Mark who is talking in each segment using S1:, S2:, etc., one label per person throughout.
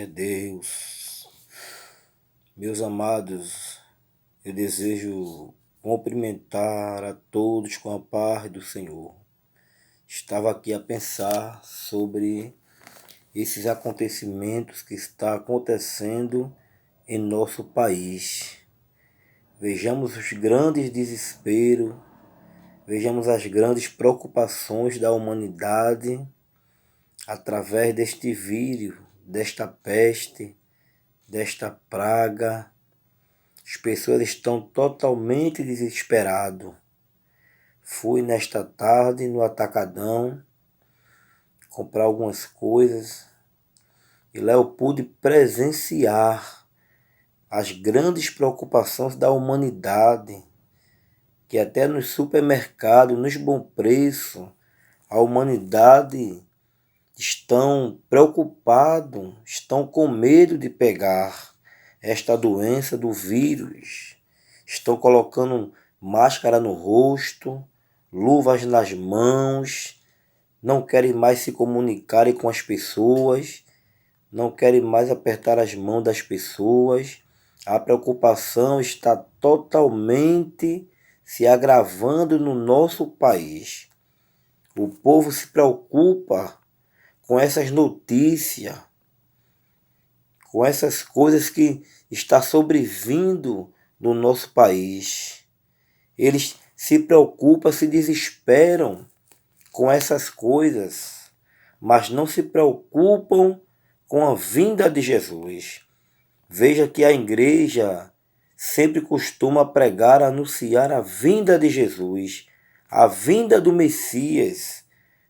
S1: Deus, meus amados, eu desejo cumprimentar a todos com a paz do Senhor. Estava aqui a pensar sobre esses acontecimentos que está acontecendo em nosso país. Vejamos os grandes desesperos, vejamos as grandes preocupações da humanidade através deste vírus, desta peste, desta praga. As pessoas estão totalmente desesperadas. Fui nesta tarde no Atacadão comprar algumas coisas e lá eu pude presenciar as grandes preocupações da humanidade, que até nos supermercados, nos bom preço, a humanidade estão preocupados, estão com medo de pegar esta doença do vírus. Estão colocando máscara no rosto, luvas nas mãos, não querem mais se comunicarem com as pessoas, não querem mais apertar as mãos das pessoas. A preocupação está totalmente se agravando no nosso país. O povo se preocupa com essas notícias, com essas coisas que está sobrevindo no nosso país. Eles se preocupam, se desesperam com essas coisas, mas não se preocupam com a vinda de Jesus. Veja que a igreja sempre costuma pregar, anunciar a vinda de Jesus, a vinda do Messias,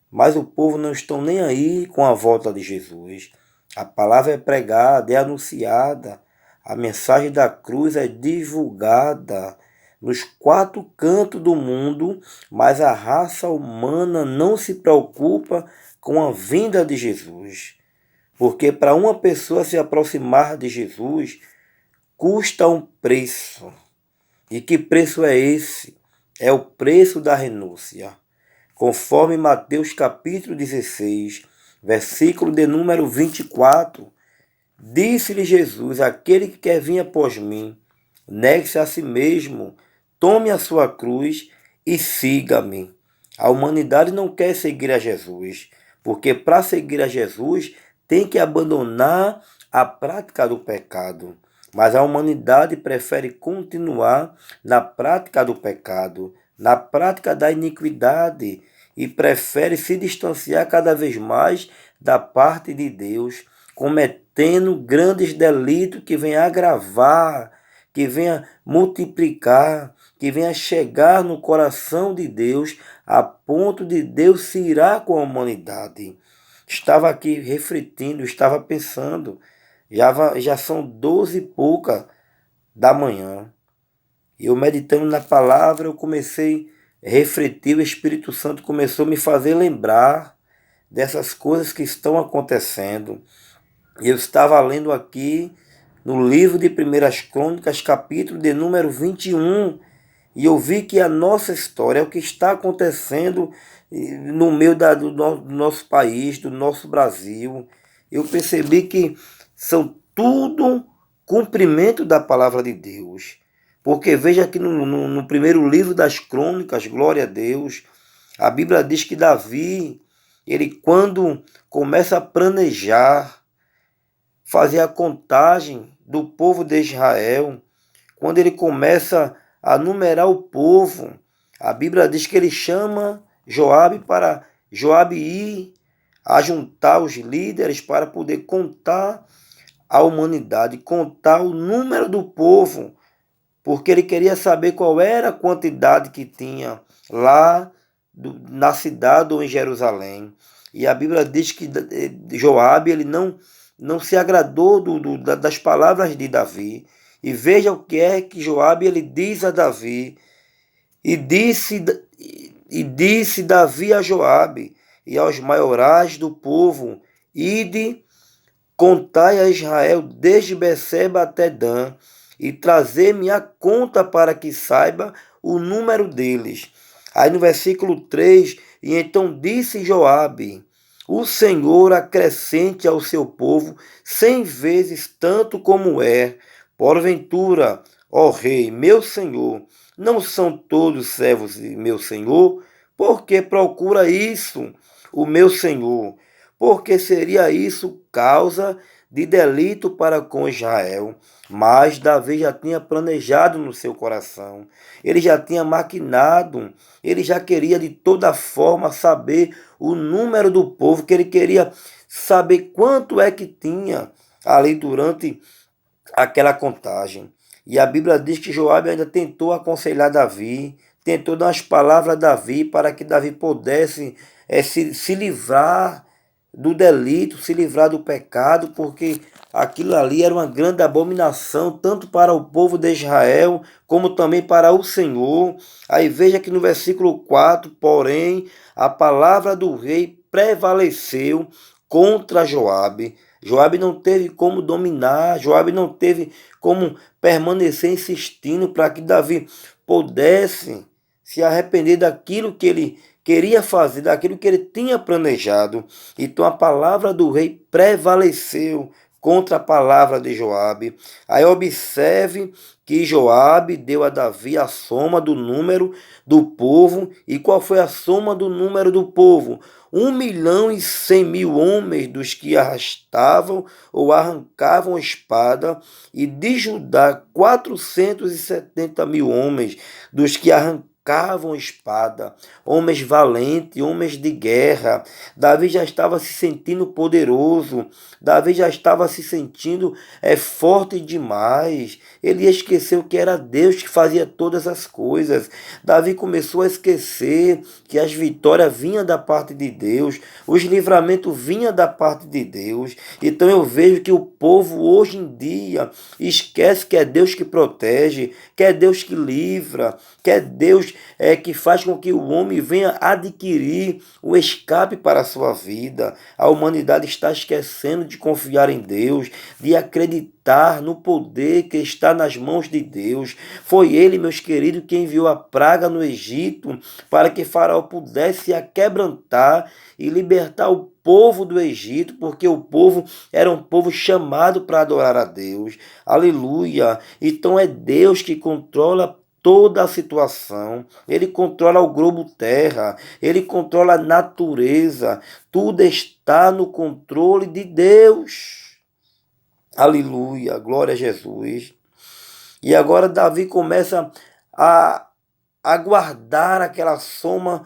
S1: mas o povo não está nem aí com a volta de Jesus. A palavra é pregada, é anunciada, a mensagem da cruz é divulgada nos 4 cantos do mundo, mas a raça humana não se preocupa com a vinda de Jesus. Porque para uma pessoa se aproximar de Jesus, custa um preço. E que preço é esse? É o preço da renúncia. Conforme Mateus capítulo 16, versículo de número 24, disse-lhe Jesus: aquele que quer vir após mim, negue-se a si mesmo, tome a sua cruz e siga-me. A humanidade não quer seguir a Jesus, porque para seguir a Jesus tem que abandonar a prática do pecado. Mas a humanidade prefere continuar na prática do pecado, na prática da iniquidade, e prefere se distanciar cada vez mais da parte de Deus, cometendo grandes delitos que venham agravar, que venham multiplicar, que venham chegar no coração de Deus, a ponto de Deus se irar com a humanidade. Estava aqui refletindo, estava pensando, já são 12 e pouca da manhã. E eu meditando na palavra, eu comecei a refletir, o Espírito Santo começou a me fazer lembrar dessas coisas que estão acontecendo. E eu estava lendo aqui no livro de 1 Crônicas, capítulo de número 21, e eu vi que a nossa história, é o que está acontecendo no meio do nosso país, do nosso Brasil. Eu percebi que são tudo cumprimento da palavra de Deus. Porque veja que no primeiro livro das Crônicas, glória a Deus, a Bíblia diz que Davi, ele quando começa a planejar, fazer a contagem do povo de Israel, quando ele começa a numerar o povo, a Bíblia diz que ele chama Joabe para Joabe ir a juntar os líderes para poder contar a humanidade, contar o número do povo, porque ele queria saber qual era a quantidade que tinha lá na cidade ou em Jerusalém. E a Bíblia diz que Joabe ele não se agradou das palavras de Davi. E veja o que é que Joabe ele diz a Davi. E disse Davi a Joabe e aos maiorais do povo: ide, contai a Israel desde Beceba até Dan, e trazer-me a conta para que saiba o número deles. Aí no versículo 3, e então disse Joabe: o Senhor acrescente ao seu povo 100 vezes tanto como é. Porventura, ó Rei, meu Senhor, não são todos servos de meu Senhor? Porque procura isso, o meu Senhor? Porque seria isso causa de delito para com Israel. Mas Davi já tinha planejado no seu coração, ele já tinha maquinado, ele já queria de toda forma saber o número do povo, que ele queria saber quanto é que tinha ali durante aquela contagem. E a Bíblia diz que Joabe ainda tentou aconselhar Davi, tentou dar umas palavras a Davi para que Davi pudesse se livrar do delito, se livrar do pecado, porque aquilo ali era uma grande abominação, tanto para o povo de Israel, como também para o Senhor. Aí veja que no versículo 4, porém, a palavra do rei prevaleceu contra Joabe. Joabe não teve como dominar, Joabe não teve como permanecer insistindo para que Davi pudesse se arrepender daquilo que ele queria fazer, daquilo que ele tinha planejado. Então a palavra do rei prevaleceu contra a palavra de Joabe. Aí observe que Joabe deu a Davi a soma do número do povo. E qual foi a soma do número do povo? 1.100.000 homens dos que arrastavam ou arrancavam a espada, e de Judá 470.000 homens dos que arrancavam espada, homens valentes, homens de guerra. Davi já estava se sentindo poderoso, Davi já estava se sentindo forte demais. Ele esqueceu que era Deus que fazia todas as coisas. Davi começou a esquecer que as vitórias vinham da parte de Deus, os livramentos vinham da parte de Deus. Então eu vejo que o povo hoje em dia esquece que é Deus que protege, que é Deus que livra, que é Deus que faz com que o homem venha adquirir o escape para a sua vida. A humanidade está esquecendo de confiar em Deus, de acreditar no poder que está nas mãos de Deus. Foi Ele, meus queridos, que enviou a praga no Egito para que Faraó pudesse se aquebrantar e libertar o povo do Egito, porque o povo era um povo chamado para adorar a Deus. Aleluia! Então é Deus que controla toda a situação, ele controla o globo terra, ele controla a natureza, tudo está no controle de Deus. Aleluia, glória a Jesus. E agora Davi começa a guardar aquela soma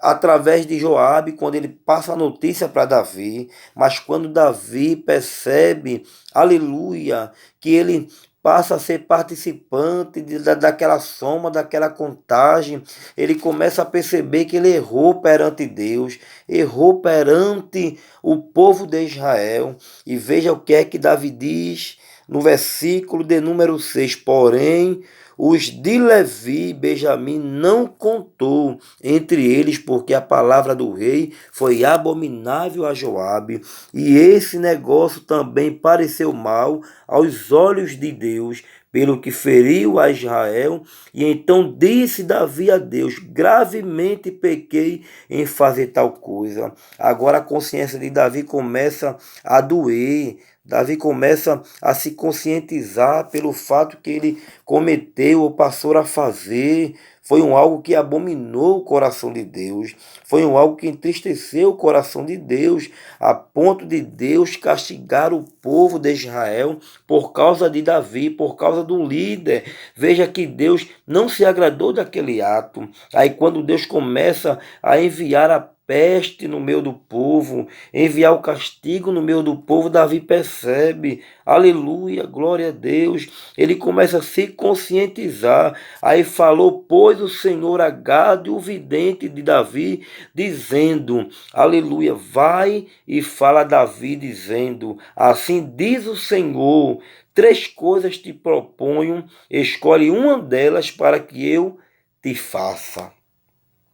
S1: através de Joabe, quando ele passa a notícia para Davi. Mas quando Davi percebe, aleluia, que ele passa a ser participante daquela soma, daquela contagem, ele começa a perceber que ele errou perante Deus, errou perante o povo de Israel. E veja o que é que Davi diz no versículo de número 6, porém os de Levi, Benjamim, não contou entre eles, porque a palavra do rei foi abominável a Joabe, e esse negócio também pareceu mal aos olhos de Deus, pelo que feriu a Israel. E então disse Davi a Deus: gravemente pequei em fazer tal coisa. Agora a consciência de Davi começa a doer. Davi começa a se conscientizar pelo fato que ele cometeu ou passou a fazer. Foi algo que abominou o coração de Deus. Foi algo que entristeceu o coração de Deus, a ponto de Deus castigar o povo de Israel por causa de Davi, por causa do líder. Veja que Deus não se agradou daquele ato. Aí quando Deus começa a enviar a peste no meio do povo, enviar o castigo no meio do povo, Davi percebe, aleluia, glória a Deus, ele começa a se conscientizar. Aí falou, pois, o Senhor a Gade, o vidente de Davi, dizendo, aleluia, vai e fala a Davi, dizendo, assim diz o Senhor, 3 coisas te proponho, escolhe uma delas para que eu te faça.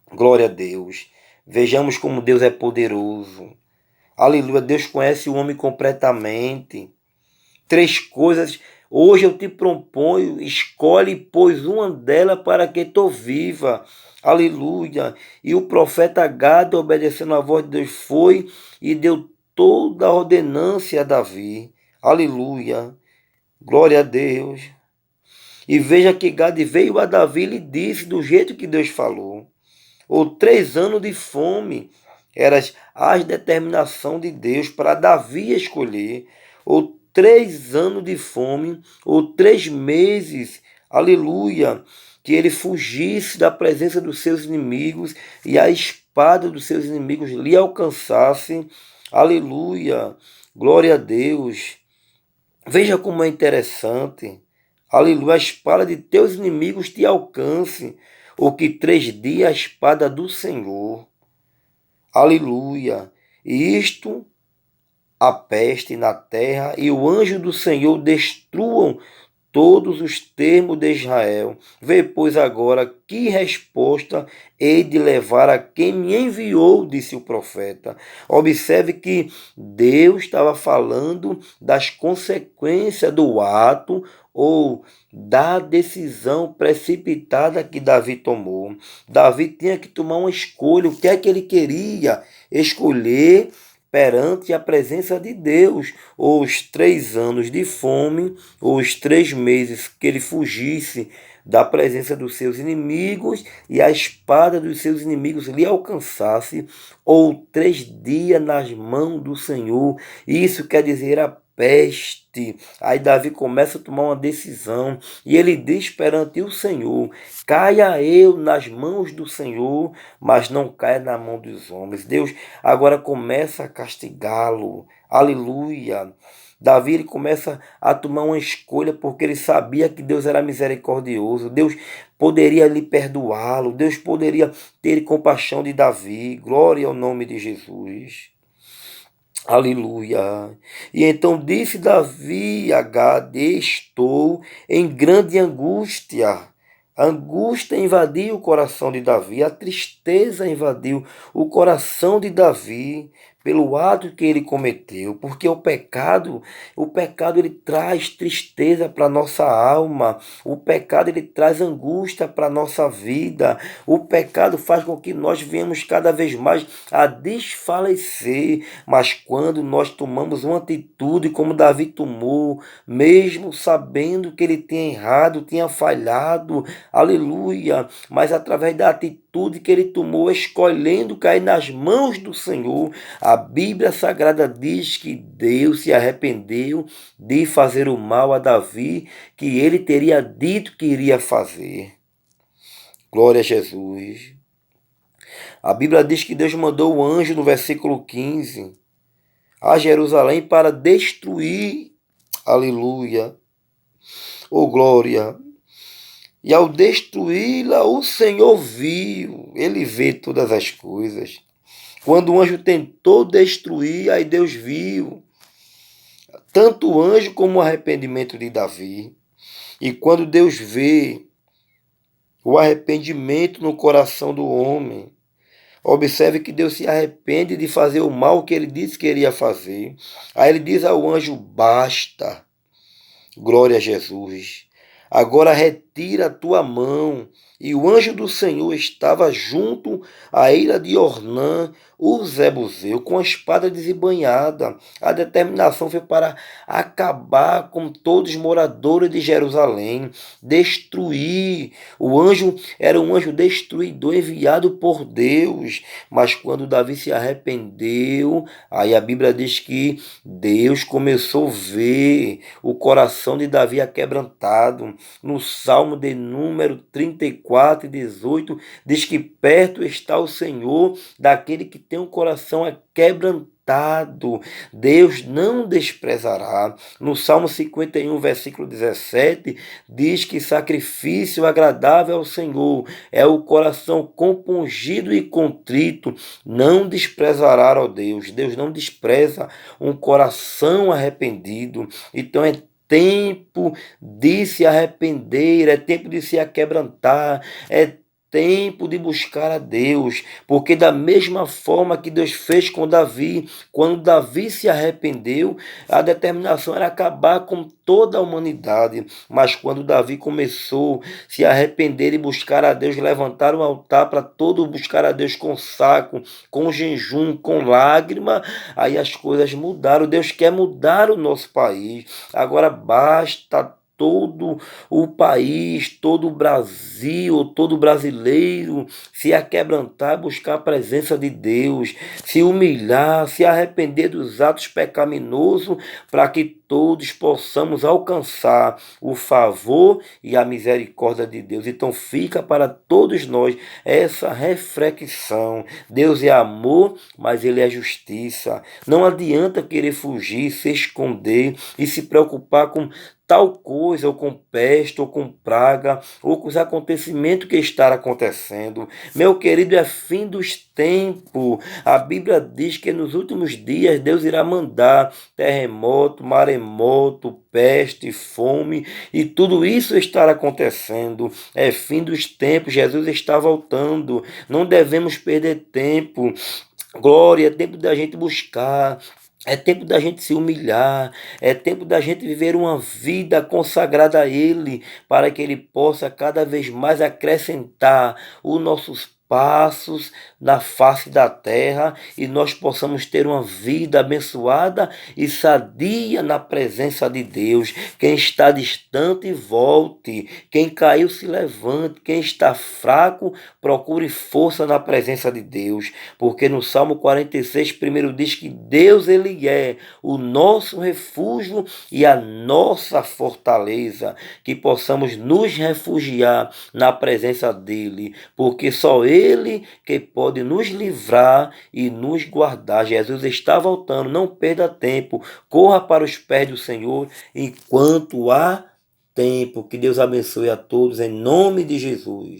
S1: Glória a Deus. Vejamos como Deus é poderoso. Aleluia, Deus conhece o homem completamente. 3 coisas, hoje eu te proponho, escolhe, pois, uma delas para que tu viva. Aleluia. E o profeta Gade, obedecendo a voz de Deus, foi e deu toda a ordenância a Davi. Aleluia. Glória a Deus. E veja que Gade veio a Davi e lhe disse do jeito que Deus falou. Ou 3 anos de fome era a determinação de Deus para Davi escolher. Ou 3 anos de fome, ou 3 meses, aleluia, que ele fugisse da presença dos seus inimigos e a espada dos seus inimigos lhe alcançasse. Aleluia, glória a Deus. Veja como é interessante. Aleluia, a espada de teus inimigos te alcance, ou que 3 dias a espada do Senhor. Aleluia. E isto a peste na terra e o anjo do Senhor destruam todos os termos de Israel. Vê, pois, agora que resposta hei de levar a quem me enviou, disse o profeta. Observe que Deus estava falando das consequências do ato ou da decisão precipitada que Davi tomou. Davi tinha que tomar uma escolha. O que é que ele queria? Escolher perante a presença de Deus, ou os 3 anos de fome, ou os 3 meses que ele fugisse da presença dos seus inimigos e a espada dos seus inimigos lhe alcançasse, ou 3 dias nas mãos do Senhor. Isso quer dizer a peste. Aí Davi começa a tomar uma decisão e ele diz perante o Senhor: caia eu nas mãos do Senhor, mas não caia na mão dos homens. Deus agora começa a castigá-lo. Aleluia. Davi ele começa a tomar uma escolha porque ele sabia que Deus era misericordioso. Deus poderia lhe perdoá-lo. Deus poderia ter compaixão de Davi. Glória ao nome de Jesus. Aleluia. E então disse Davi a Gade: estou em grande angústia. A angústia invadiu o coração de Davi, a tristeza invadiu o coração de Davi pelo ato que ele cometeu, porque o pecado ele traz tristeza para nossa alma, o pecado ele traz angústia para nossa vida, o pecado faz com que nós venhamos cada vez mais a desfalecer, mas quando nós tomamos uma atitude como Davi tomou, mesmo sabendo que ele tinha errado, tinha falhado, aleluia, mas através da atitude que ele tomou, escolhendo cair nas mãos do Senhor, a Bíblia Sagrada diz que Deus se arrependeu de fazer o mal a Davi, que ele teria dito que iria fazer. Glória a Jesus. A Bíblia diz que Deus mandou o anjo no versículo 15 a Jerusalém para destruir. Aleluia. Oh, glória. E ao destruí-la, o Senhor viu. Ele vê todas as coisas. Quando o anjo tentou destruir, aí Deus viu. Tanto o anjo como o arrependimento de Davi. E quando Deus vê o arrependimento no coração do homem, observe que Deus se arrepende de fazer o mal que ele disse que iria fazer. Aí ele diz ao anjo: basta. Glória a Jesus. Agora retira a tua mão. E o anjo do Senhor estava junto à ilha de Ornã, o Zebuseu, com a espada desembainhada. A determinação foi para acabar com todos os moradores de Jerusalém, destruir. O anjo era um anjo destruidor enviado por Deus. Mas quando Davi se arrependeu, aí a Bíblia diz que Deus começou a ver o coração de Davi aquebrantado. No Salmo de número 34:18, diz que perto está o Senhor daquele que tem um coração aquebrantado. Deus não desprezará. No Salmo 51, versículo 17, diz que sacrifício agradável ao Senhor é o coração compungido e contrito. Não desprezará, ó Deus. Deus não despreza um coração arrependido. Então é tempo de se arrepender, é tempo de se aquebrantar, é tempo de buscar a Deus, porque da mesma forma que Deus fez com Davi, quando Davi se arrependeu, a determinação era acabar com toda a humanidade, mas quando Davi começou a se arrepender e buscar a Deus, levantar um altar para todo buscar a Deus com saco, com jejum, com lágrima, aí as coisas mudaram. Deus quer mudar o nosso país. Agora basta todo o país, todo o Brasil, todo brasileiro se aquebrantar, buscar a presença de Deus, se humilhar, se arrepender dos atos pecaminosos, para que todos possamos alcançar o favor e a misericórdia de Deus. Então fica para todos nós essa reflexão. Deus é amor, mas Ele é justiça. Não adianta querer fugir, se esconder e se preocupar com tal coisa, ou com peste, ou com praga, ou com os acontecimentos que estão acontecendo. Meu querido, é fim dos tempos. A Bíblia diz que nos últimos dias Deus irá mandar terremoto, maremoto, peste, fome, e tudo isso está acontecendo. É fim dos tempos, Jesus está voltando. Não devemos perder tempo. Glória, é tempo da gente buscar, é tempo da gente se humilhar, é tempo da gente viver uma vida consagrada a Ele, para que Ele possa cada vez mais acrescentar os nossos passos na face da terra e nós possamos ter uma vida abençoada e sadia na presença de Deus. Quem está distante, volte. Quem caiu, se levante. Quem está fraco, procure força na presença de Deus. Porque no Salmo 46, primeiro diz que Deus, Ele é o nosso refúgio e a nossa fortaleza. Que possamos nos refugiar na presença dEle, porque só Ele que pode nos livrar e nos guardar. Jesus está voltando, não perda tempo. Corra para os pés do Senhor enquanto há tempo. Que Deus abençoe a todos em nome de Jesus.